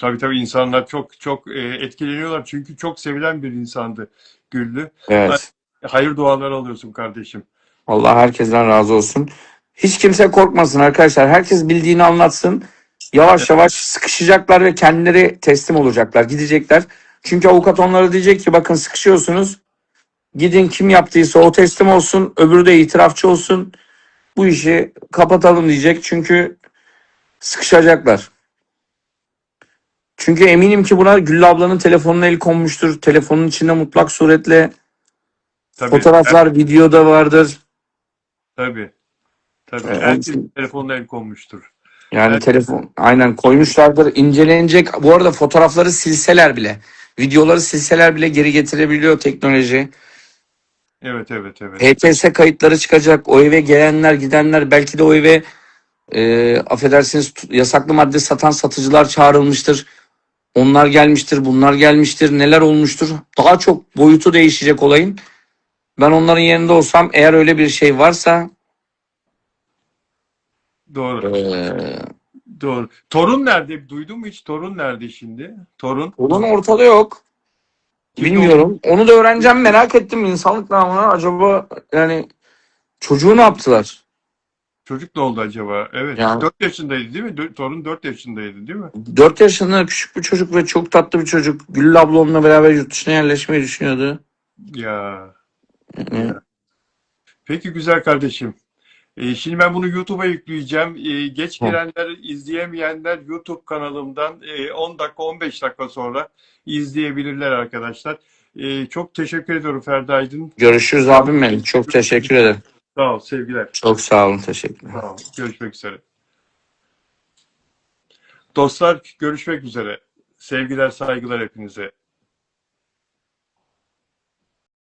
tabii insanlar çok etkileniyorlar. Çünkü çok sevilen bir insandı Güllü. Evet. Hayır dualar alıyorsun kardeşim. Allah herkesten razı olsun. Hiç kimse korkmasın arkadaşlar. Herkes bildiğini anlatsın. Yavaş yavaş sıkışacaklar ve kendileri teslim olacaklar. Gidecekler. Çünkü avukat onlara diyecek ki bakın sıkışıyorsunuz. Gidin kim yaptıysa o teslim olsun. Öbürü de itirafçı olsun. Bu işi kapatalım diyecek. Çünkü sıkışacaklar. Çünkü eminim ki buna Güllü ablanın telefonuna el konmuştur. Telefonun içinde mutlak suretle Tabii, fotoğraflar, videoda vardır. tabii. Onun Herkes için telefonuna el konmuştur. yani Her- telefon aynen koymuşlardır. İncelenecek. Bu arada fotoğrafları silseler bile, videoları silseler bile geri getirebiliyor teknoloji. Evet. HTS kayıtları çıkacak. O eve gelenler, gidenler, belki de o eve affedersiniz yasaklı madde satan satıcılar çağrılmıştır. Onlar gelmiştir, bunlar gelmiştir. Neler olmuştur? Daha çok boyutu değişecek olayın. Ben onların yerinde olsam eğer öyle bir şey varsa Doğru. eee Doğru. Torun nerede? Duydun mu hiç? Torun nerede şimdi? Torun. onun ortada yok. Kimde Bilmiyorum. Onu da öğreneceğim, merak ettim insanlık namına. Acaba yani çocuğu ne yaptılar? Çocuk ne oldu acaba? Evet. Yani 4 yaşındaydı değil mi? Torun 4 yaşındaydı değil mi? 4 yaşında küçük bir çocuk ve çok tatlı bir çocuk. Güllü abla onunla beraber yurt dışına yerleşmeyi düşünüyordu. Ya. Yani, Peki güzel kardeşim. Şimdi ben bunu YouTube'a yükleyeceğim. Geç hı. girenler, izleyemeyenler YouTube kanalımdan 10 dakika, 15 dakika sonra izleyebilirler arkadaşlar. Çok teşekkür ediyorum Ferdi Aydın. Görüşürüz abim benim. Çok teşekkür ederim. Sağ ol, sevgiler. Çok sağ olun. Teşekkürler. Sağ ol. Görüşmek üzere. Dostlar, görüşmek üzere. Sevgiler, saygılar hepinize.